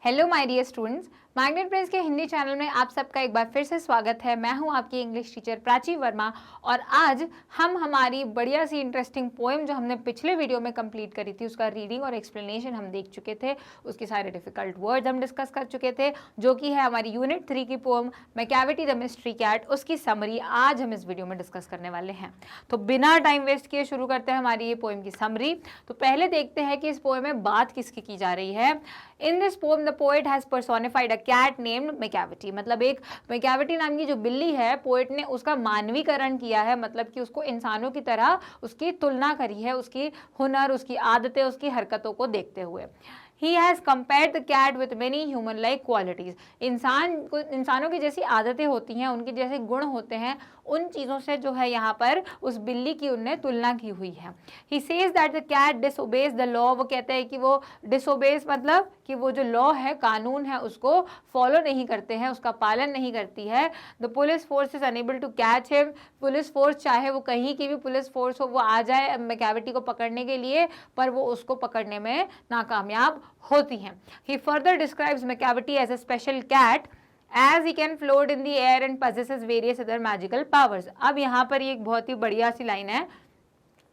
Hello my dear students, magnet press के Hindi channel में आप सबका एक बार फिर से स्वागत है। मैं हूं आपकी इंग्लिश टीचर प्राची वर्मा और आज हम हमारी बढ़िया सी इंटरेस्टिंग पोएम जो हमने पिछले वीडियो में कंप्लीट करी थी उसका रीडिंग और एक्सप्लेनेशन हम देख चुके थे। उसके सारे डिफिकल्ट वर्ड्स हम डिस्कस कर चुके थे, जो कि है हमारी यूनिट 3 की पोएम मैकैविटी द मिस्ट्री कैट। उसकी समरी आज हम इस वीडियो में डिस्कस करने वाले हैं। तो बिना टाइम वेस्ट किए शुरू करते हैं हमारी ये पोएम की समरी। तो पहले देखते हैं कि इस पोएम में बात किसकी की जा रही है। In this poem the poet has personified a cat named Macavity. मतलब एक मैकैविटी नाम की जो बिल्ली है, पोएट ने उसका मानवीकरण किया है, मतलब कि उसको इंसानों की तरह उसकी तुलना करी है, उसकी हुनर, उसकी आदतें, उसकी हरकतों को देखते हुए। He has compared the cat with many human-like qualities. इंसानों की जैसी आदतें होती हैं, उनके जैसे गुण होते हैं, उन चीज़ों से जो है यहाँ पर उस बिल्ली की उनने तुलना की हुई है। He says that the cat disobeys the law. वो कहते हैं कि वो disobeys मतलब कि वो जो लॉ है, कानून है, उसको फॉलो नहीं करते हैं, उसका पालन नहीं करती है। The police force is unable to catch him. Police force, चाहे वो कहीं की भी पुलिस फोर्स हो, वो आ जाए मैकैविटी को पकड़ने के लिए, पर वो उसको पकड़ने में नाकामयाब होती हैं। He further describes Macavity as a special cat as he can float in the air and possesses various other magical powers. अब यहाँ पर एक बहुत ही बढ़िया सी लाइन है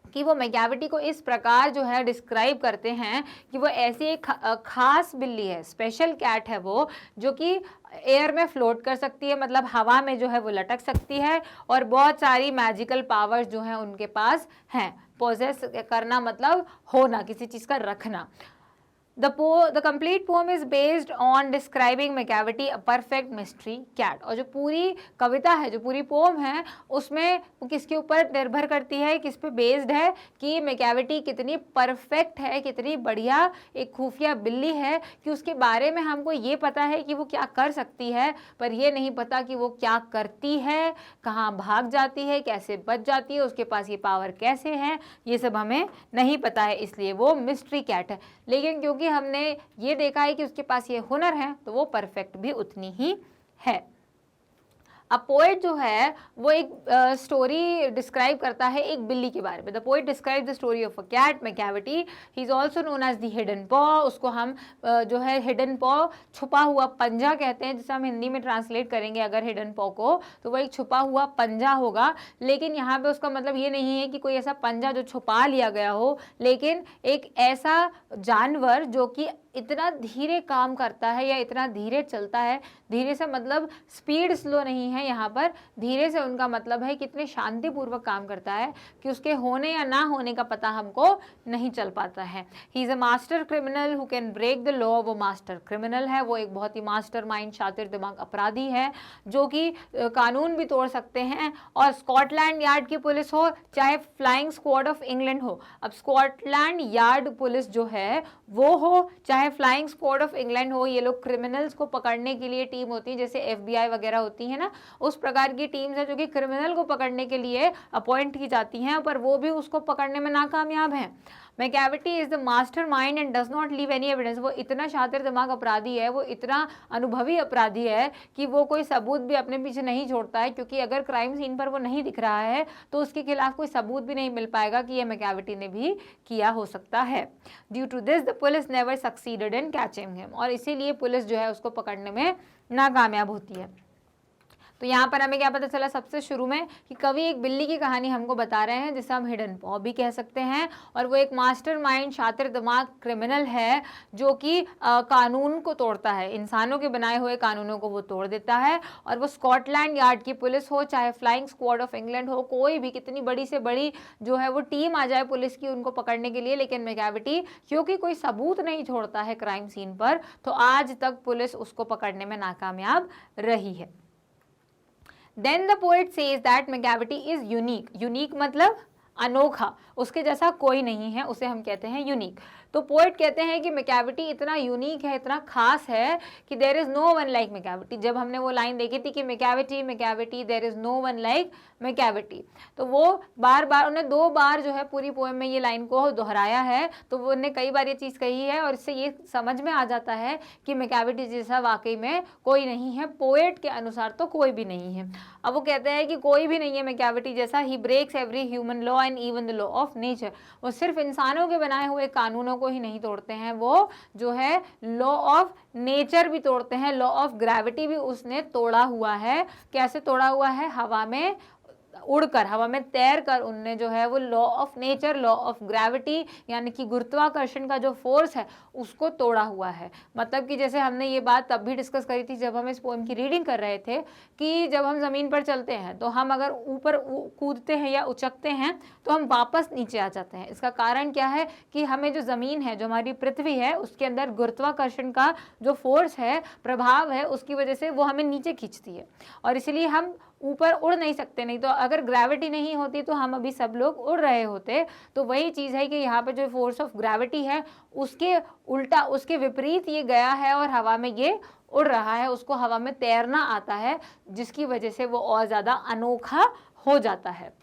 कि वो मैकैविटी को इस प्रकार जो है डिस्क्राइब करते हैं कि वो ऐसी एक खास बिल्ली है, स्पेशल कैट है वो, जो कि एयर में फ्लोट कर सकती है, मतलब हवा में जो है वो लटक सकती है, और बहुत सारी मैजिकल पावर्स जो हैं उनके पास हैं। पोजेस करना मतलब होना, किसी चीज़ का रखना। The complete poem is based on describing Macavity, a perfect mystery cat. और जो पूरी कविता है, जो पूरी पोम है, उसमें वो किसके ऊपर निर्भर करती है, किस पे बेस्ड है कि मैकैविटी कितनी परफेक्ट है, कितनी बढ़िया एक खुफिया बिल्ली है, कि उसके बारे में हमको ये पता है कि वो क्या कर सकती है, पर ये नहीं पता कि वो क्या करती है, कहाँ भाग जाती है, कैसे बच जाती है, उसके पास ये पावर कैसे है, ये सब हमें नहीं पता है, इसलिए वो मिस्ट्री कैट है। लेकिन क्योंकि हमने ये देखा है कि उसके पास ये हुनर है, तो वो परफेक्ट भी उतनी ही है। अब पोएट जो है वो एक स्टोरी डिस्क्राइब करता है एक बिल्ली के बारे में। The poet describe the story of a cat Macavity. He is also known as the hidden paw. उसको हम जो है हिडन पॉ, छुपा हुआ पंजा कहते हैं, जिसे हम हिंदी में ट्रांसलेट करेंगे अगर हिडन पॉ को, तो वो एक छुपा हुआ पंजा होगा। लेकिन यहाँ पे उसका मतलब ये नहीं है कि कोई ऐसा पंजा जो छुपा लिया गया हो, लेकिन एक ऐसा जानवर जो कि इतना धीरे काम करता है या इतना धीरे चलता है। धीरे से मतलब स्पीड स्लो नहीं है यहाँ पर, धीरे से उनका मतलब है कितने शांतिपूर्वक काम करता है कि उसके होने या ना होने का पता हमको नहीं चल पाता है। He is a master criminal who can break the law. वो मास्टर क्रिमिनल है, वो एक बहुत ही मास्टर माइंड, शातिर दिमाग अपराधी है, जो कि कानून भी तोड़ सकते हैं। और स्कॉटलैंड यार्ड की पुलिस हो, चाहे फ्लाइंग स्क्वाड ऑफ इंग्लैंड हो, अब स्कॉटलैंड यार्ड पुलिस जो है वो हो, चाहे फ्लाइंग स्क्वाड ऑफ इंग्लैंड हो, ये लोग क्रिमिनल्स को पकड़ने के लिए टीम होती है, जैसे FBI वगैरह होती है ना, उस प्रकार की टीम्स है जो कि क्रिमिनल को पकड़ने के लिए अपॉइंट की जाती हैं, पर वो भी उसको पकड़ने में नाकामयाब हैं। Macavity is the mastermind and does not leave any evidence. वो इतना शातिर दिमाग अपराधी है, वो इतना अनुभवी अपराधी है कि वो कोई सबूत भी अपने पीछे नहीं छोड़ता है, क्योंकि अगर क्राइम सीन पर वो नहीं दिख रहा है तो उसके खिलाफ कोई सबूत भी नहीं मिल पाएगा कि ये मैकैविटी ने भी किया हो सकता है। Due to this the police never succeeded in catching him. और इसीलिए पुलिस जो है उसको पकड़ने में नाकामयाब होती है। तो यहाँ पर हमें क्या पता चला सबसे शुरू में कि कवि एक बिल्ली की कहानी हमको बता रहे हैं, जिसे हम हिडन पॉ भी कह सकते हैं, और वो एक मास्टर माइंड, शातिर दिमाग क्रिमिनल है, जो कि कानून को तोड़ता है, इंसानों के बनाए हुए कानूनों को वो तोड़ देता है। और वो स्कॉटलैंड यार्ड की पुलिस हो, चाहे फ्लाइंग स्क्वाड ऑफ इंग्लैंड हो, कोई भी कितनी बड़ी से बड़ी जो है वो टीम आ जाए पुलिस की उनको पकड़ने के लिए, लेकिन मैकैविटी क्योंकि कोई सबूत नहीं छोड़ता है क्राइम सीन पर, तो आज तक पुलिस उसको पकड़ने में नाकामयाब रही है। Then the poet says that Macavity is unique. Unique मतलब अनोखा, उसके जैसा कोई नहीं है, उसे हम कहते हैं यूनिक। तो पोएट कहते हैं कि मैकैविटी इतना यूनिक है, इतना खास है कि there is no one like Macavity. जब हमने वो लाइन देखी थी कि Macavity Macavity there is no one like Macavity, तो वो बार बार उन्हें 2 बार जो है पूरी पोएम में ये लाइन को दोहराया है। तो वो उन्हें कई बार ये चीज़ कही है, और इससे ये समझ में आ जाता है कि मैकैविटी जैसा वाकई में कोई नहीं है, पोएट के अनुसार तो कोई भी नहीं है। अब वो कहते हैं कि कोई भी नहीं है मैकैविटी जैसा। He breaks every human law and even the law of nature. वो सिर्फ इंसानों के बनाए हुए कानूनों को ही नहीं तोड़ते हैं, वो जो है लॉ ऑफ नेचर भी तोड़ते हैं, लॉ ऑफ ग्रेविटी भी उसने तोड़ा हुआ है। कैसे तोड़ा हुआ है? हवा में उड़कर, हवा में तैर कर उनने जो है वो law of nature, law of gravity यानी कि गुरुत्वाकर्षण का जो फोर्स है उसको तोड़ा हुआ है। मतलब कि जैसे हमने ये बात तब भी डिस्कस करी थी जब हम इस पोएम की रीडिंग कर रहे थे कि जब हम ज़मीन पर चलते हैं तो हम अगर ऊपर कूदते हैं या उचकते हैं तो हम वापस नीचे आ जाते हैं। इसका कारण क्या है कि हमें जो ज़मीन है, जो हमारी पृथ्वी है, उसके अंदर गुरुत्वाकर्षण का जो फोर्स है, प्रभाव है, उसकी वजह से वो हमें नीचे खींचती है और इसलिए हम ऊपर उड़ नहीं सकते। नहीं तो अगर ग्रेविटी नहीं होती तो हम अभी सब लोग उड़ रहे होते। तो वही चीज़ है कि यहाँ पे जो फोर्स ऑफ ग्रेविटी है उसके उल्टा, उसके विपरीत ये गया है और हवा में ये उड़ रहा है, उसको हवा में तैरना आता है, जिसकी वजह से वो और ज़्यादा अनोखा हो जाता है।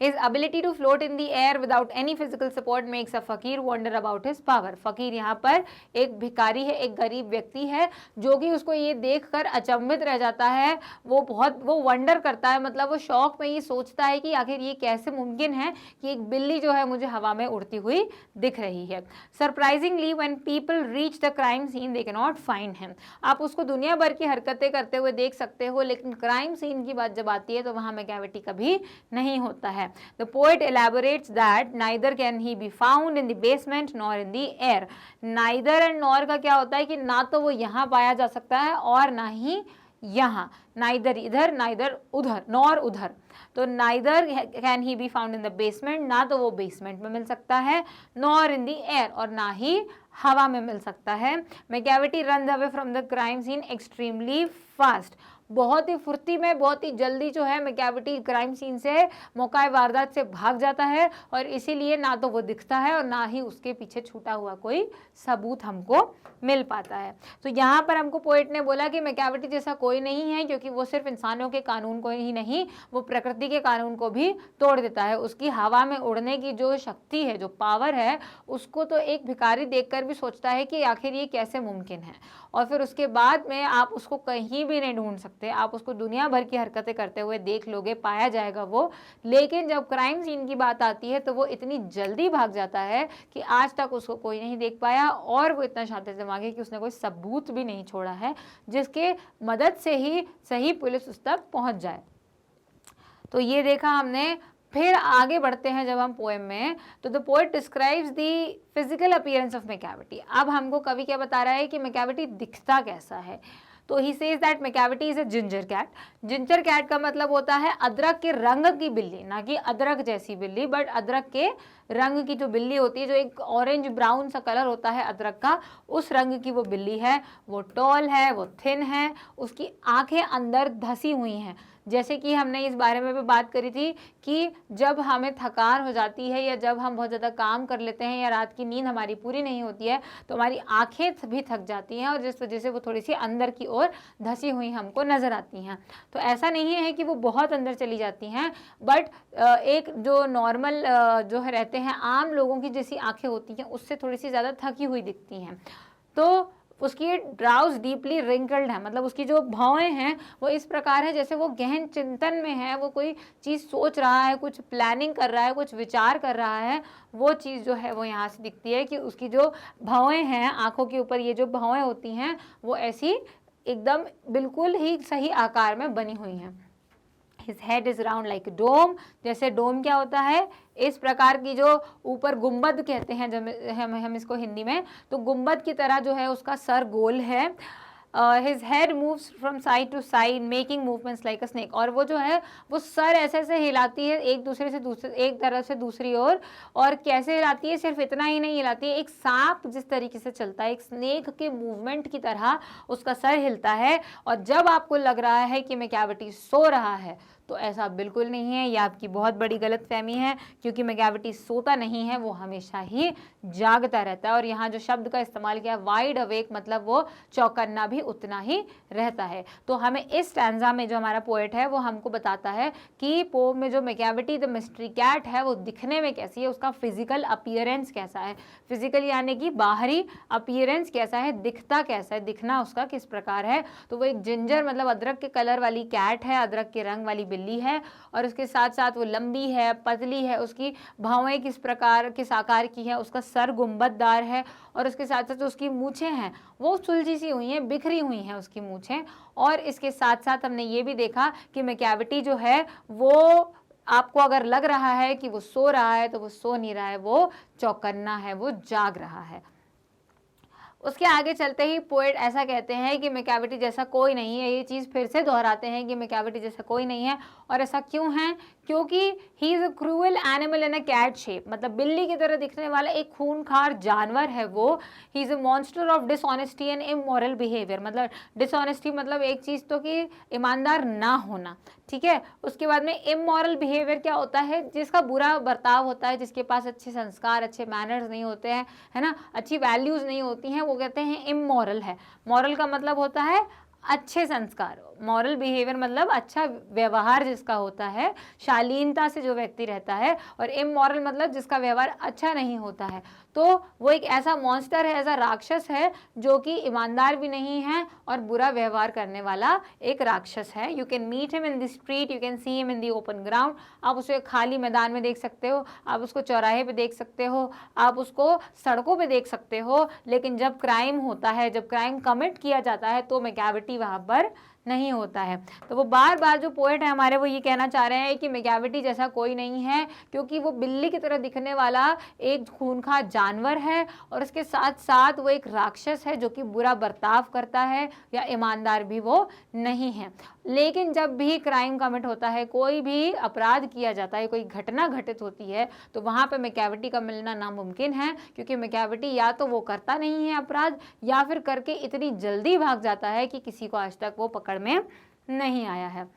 His ability to float in the air without any physical support makes a फकीर wonder about his power। फकीर यहाँ पर एक भिखारी है, एक गरीब व्यक्ति है जो कि उसको ये देखकर अचंभित रह जाता है, वो वंडर करता है, मतलब वो शौक में ये सोचता है कि आखिर ये कैसे मुमकिन है कि एक बिल्ली जो है मुझे हवा में उड़ती हुई दिख रही है। Surprisingly when people reach the crime scene they can not find him. आप उसको दुनिया भर की हरकतें करते हुए देख सकते हो, लेकिन क्राइम सीन की बात जब आती है तो वहाँ मैकैविटी कभी नहीं होता है। The poet elaborates that neither can he be found in the basement nor in the air। neither and nor का क्या होता है कि ना तो वो यहाँ पाया जा सकता है और ना ही यहाँ, neither इधर, neither उधर, nor उधर। तो neither can he be found in the basement, ना तो वो बेसमेंट में मिल सकता है, nor in the air और ना ही हवा में मिल सकता है। मैकैविटी runs away from the crime scene extremely fast। बहुत ही फुर्ती में, बहुत ही जल्दी जो है मैकैविटी क्राइम सीन से, मौका वारदात से भाग जाता है और इसीलिए ना तो वो दिखता है और ना ही उसके पीछे छूटा हुआ कोई सबूत हमको मिल पाता है। तो यहाँ पर हमको पोएट ने बोला कि मैकैविटी जैसा कोई नहीं है, क्योंकि वो सिर्फ इंसानों के कानून को ही नहीं, वो प्रकृति के कानून को भी तोड़ देता है। उसकी हवा में उड़ने की जो शक्ति है, जो पावर है, उसको तो एक भिखारी देखकर भी सोचता है कि आखिर ये कैसे मुमकिन है। और फिर उसके बाद में आप उसको कहीं भी नहीं ढूंढ सकते, आप उसको दुनिया भर की हरकतें करते हुए देख लोगे, पाया जाएगा वो, लेकिन जब क्राइम सीन की बात आती है तो वो इतनी जल्दी भाग जाता है कि आज तक उसको कोई नहीं देख पाया और वो इतना शातिर दिमाग है कि उसने कोई सबूत भी नहीं छोड़ा है जिसके मदद से ही सही पुलिस उस तक पहुंच जाए। तो ये देखा हमने। फिर आगे बढ़ते हैं जब हम पोएम में, तो the poet describes the physical appearance of Macavity. अब हमको कवि क्या बता रहा है कि मैकैविटी दिखता कैसा है। तो he says that Macavity is a ginger cat. Ginger cat का मतलब होता है अदरक के रंग की बिल्ली, ना कि अदरक जैसी बिल्ली, बट अदरक के रंग की जो बिल्ली होती है, जो एक ऑरेंज ब्राउन सा कलर होता है अदरक का, उस रंग की वो बिल्ली है। वो टॉल है, वो थिन है, उसकी आंखें अंदर धसी हुई हैं। जैसे कि हमने इस बारे में भी बात करी थी कि जब हमें थकान हो जाती है या जब हम बहुत ज़्यादा काम कर लेते हैं या रात की नींद हमारी पूरी नहीं होती है तो हमारी आंखें भी थक जाती हैं और जिस वजह से वो थोड़ी सी अंदर की ओर धसी हुई हमको नज़र आती हैं। तो ऐसा नहीं है कि वो बहुत अंदर चली जाती हैं, बट एक जो नॉर्मल जो है रहते हैं आम लोगों की जैसी आंखें होती हैं उससे थोड़ी सी ज़्यादा थकी हुई दिखती हैं। तो उसकी ड्राउज डीपली रिंकल्ड है, मतलब उसकी जो भौएं हैं वो इस प्रकार है जैसे वो गहन चिंतन में है, वो कोई चीज़ सोच रहा है, कुछ प्लानिंग कर रहा है, कुछ विचार कर रहा है। वो चीज़ जो है वो यहाँ से दिखती है कि उसकी जो भौएं हैं, आंखों के ऊपर ये जो भौएं होती हैं वो ऐसी एकदम बिल्कुल ही सही आकार में बनी हुई हैं। His head is round like a dome। जैसे डोम क्या होता है, इस प्रकार की जो ऊपर गुंबद कहते हैं जब हम इसको हिंदी में, तो गुंबद की तरह जो है उसका सर गोल है। His head moves from side to side making movements like a snake। और वो जो है वो सर ऐसे ऐसे हिलाती है एक तरफ से दूसरी ओर। और कैसे हिलाती है, सिर्फ इतना ही नहीं हिलाती है, एक सांप जिस तरीके से चलता है, एक स्नेक के मूवमेंट की तरह उसका सर हिलता है। और जब आपको लग रहा है कि मैकैविटी सो रहा है तो ऐसा बिल्कुल नहीं है, ये आपकी बहुत बड़ी गलतफहमी है, क्योंकि मैकैविटी सोता नहीं है, वो हमेशा ही जागता रहता है। और यहाँ जो शब्द का इस्तेमाल किया वाइड अवेक, मतलब वो चौकन्ना भी उतना ही रहता है। तो हमें इस स्टैंजा में जो हमारा पोएट है वो हमको बताता है कि पोम में जो मैकैविटी द मिस्ट्री कैट है वो दिखने में कैसी है, उसका फिजिकल अपीयरेंस कैसा है, फिजिकल यानी कि बाहरी अपीयरेंस कैसा है, दिखता कैसा है, दिखना उसका किस प्रकार है। तो वो एक जिंजर मतलब अदरक के कलर वाली कैट है, अदरक के रंग वाली बिल्ली है और उसके साथ साथ वो लंबी है, पतली है, उसकी भौहें किस प्रकार किस आकार की है, उसका सर गुंबददार है और उसके साथ साथ उसकी मूछें हैं वो सुलझी सी हुई हैं, बिखरी हुई हैं उसकी मूछें। और इसके साथ साथ हमने ये भी देखा कि मैकेविटी जो है वो आपको अगर लग रहा है कि वो सो रहा है तो वो सो नहीं रहा है, वो चौकन्ना है, वो जाग रहा है। उसके आगे चलते ही पोएट ऐसा कहते हैं कि मैकेविटी जैसा कोई नहीं है। ये चीज़ फिर से दोहराते हैं कि मैकेविटी जैसा कोई नहीं है। और ऐसा क्यों है? क्योंकि he is a cruel animal in a cat shape, मतलब बिल्ली की तरह दिखने वाला एक खूनखार जानवर है वो। ही is a monster of dishonesty and immoral behaviour, मतलब डिसऑनेस्टी मतलब एक चीज़ तो कि ईमानदार ना होना, ठीक है। उसके बाद में इमोरल बिहेवियर क्या होता है? जिसका बुरा बर्ताव होता है, जिसके पास अच्छे संस्कार, अच्छे मैनर्स नहीं होते हैं, है ना, अच्छी वैल्यूज़ नहीं होती हैं, वो कहते हैं इमोरल है। मॉरल का मतलब होता है अच्छे संस्कार, मॉरल बिहेवियर मतलब अच्छा व्यवहार जिसका होता है, शालीनता से जो व्यक्ति रहता है, और इमोरल मतलब जिसका व्यवहार अच्छा नहीं होता है। तो वो एक ऐसा मॉन्स्टर है, ऐसा राक्षस है जो कि ईमानदार भी नहीं है और बुरा व्यवहार करने वाला एक राक्षस है। You can meet him in the street, you can see him in the open ground. आप उसे खाली मैदान में देख सकते हो, आप उसको चौराहे पे देख सकते हो, आप उसको सड़कों पे देख सकते हो, लेकिन जब क्राइम होता है, जब क्राइम कमिट किया जाता है तो मैकेविटी वहाँ पर नहीं होता है। तो वो बार बार जो पोएट है हमारे वो ये कहना चाह रहे हैं कि मैकेविटी जैसा कोई नहीं है, क्योंकि वो बिल्ली की तरह दिखने वाला एक खूंखार जानवर है और उसके साथ साथ वो एक राक्षस है जो कि बुरा बर्ताव करता है, या ईमानदार भी वो नहीं है। लेकिन जब भी क्राइम कमिट होता है, कोई भी अपराध किया जाता है, कोई घटना घटित होती है, तो वहाँ पे मैकेविटी का मिलना नामुमकिन है, क्योंकि मैकेविटी या तो वो करता नहीं है अपराध, या फिर करके इतनी जल्दी भाग जाता है कि किसी को आज तक वो पकड़ में नहीं आया है।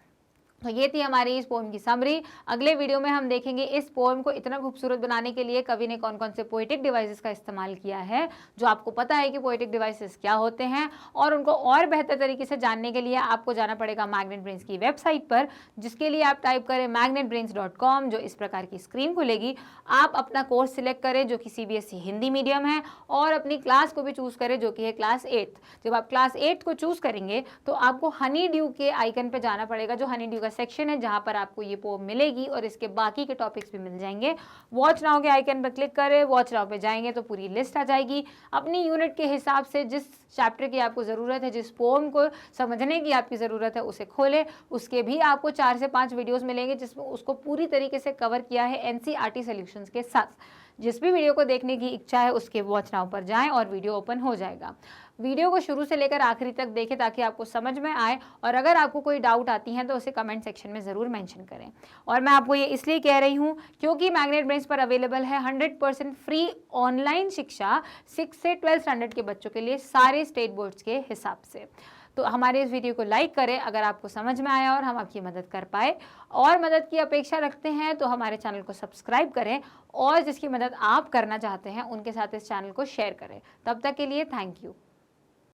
तो ये थी हमारी इस पोएम की समरी। अगले वीडियो में हम देखेंगे इस पोएम को इतना खूबसूरत बनाने के लिए कवि ने कौन कौन से पोएटिक डिवाइसेस का इस्तेमाल किया है। जो आपको पता है कि पोएटिक डिवाइसेस क्या होते हैं, और उनको और बेहतर तरीके से जानने के लिए आपको जाना पड़ेगा मैग्नेट ब्रेन्स की वेबसाइट पर, जिसके लिए आप टाइप करें magnetbrains.com, जो इस प्रकार की स्क्रीन खुलेगी। आप अपना कोर्स सिलेक्ट करें जो कि CBSE हिंदी मीडियम है, और अपनी क्लास को भी चूज़ करें जो कि है क्लास 8। जब आप क्लास 8 को चूज़ करेंगे तो आपको हनी ड्यू के आइकन पर जाना पड़ेगा, जो हनी ड्यू का सेक्शन है जहां पर आपको ये पोएम मिलेगी और इसके बाकी के टॉपिक्स भी मिल जाएंगे। वॉच नाउ के आइकन पर क्लिक करें, वॉच नाउ पे जाएंगे तो पूरी लिस्ट आ जाएगी। अपनी यूनिट के हिसाब से जिस चैप्टर की आपको ज़रूरत है, जिस पोएम को समझने की आपकी ज़रूरत है, उसे खोलें। उसके भी आपको 4 से 5 वीडियोस मिलेंगे जिसमें उसको पूरी तरीके से कवर किया है NCERT सॉल्यूशंस के साथ। जिस भी वीडियो को देखने की इच्छा है उसके वॉच नाउ पर जाएं और वीडियो ओपन हो जाएगा। वीडियो को शुरू से लेकर आखिरी तक देखें ताकि आपको समझ में आए, और अगर आपको कोई डाउट आती है तो उसे कमेंट सेक्शन में ज़रूर मेंशन करें। और मैं आपको ये इसलिए कह रही हूँ क्योंकि मैग्नेट ब्रेन्स पर अवेलेबल है 100% फ्री ऑनलाइन शिक्षा 6 से 12 स्टैंडर्ड के बच्चों के लिए, सारे स्टेट बोर्ड्स के हिसाब से। तो हमारे इस वीडियो को लाइक करें अगर आपको समझ में आया और हम आपकी मदद कर पाए, और मदद की अपेक्षा रखते हैं तो हमारे चैनल को सब्सक्राइब करें, और जिसकी मदद आप करना चाहते हैं उनके साथ इस चैनल को शेयर करें। तब तक के लिए थैंक यू।